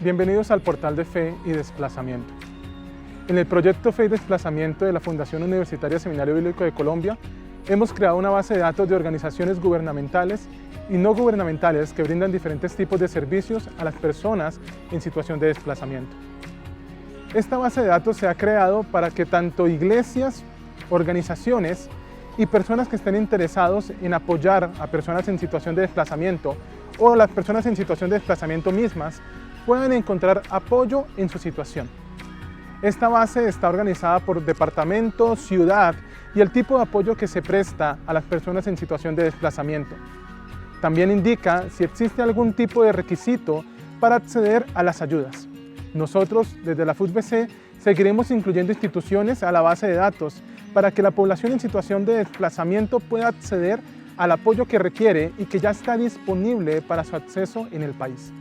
Bienvenidos al portal de Fe y Desplazamiento. En el proyecto Fe y Desplazamiento de la Fundación Universitaria Seminario Bíblico de Colombia, hemos creado una base de datos de organizaciones gubernamentales y no gubernamentales que brindan diferentes tipos de servicios a las personas en situación de desplazamiento. Esta base de datos se ha creado para que tanto iglesias, organizaciones y personas que estén interesados en apoyar a personas en situación de desplazamiento o las personas en situación de desplazamiento mismas puedan encontrar apoyo en su situación. Esta base está organizada por departamento, ciudad y el tipo de apoyo que se presta a las personas en situación de desplazamiento. También indica si existe algún tipo de requisito para acceder a las ayudas. Nosotros, desde la FUSBC, seguiremos incluyendo instituciones a la base de datos para que la población en situación de desplazamiento pueda acceder al apoyo que requiere y que ya está disponible para su acceso en el país.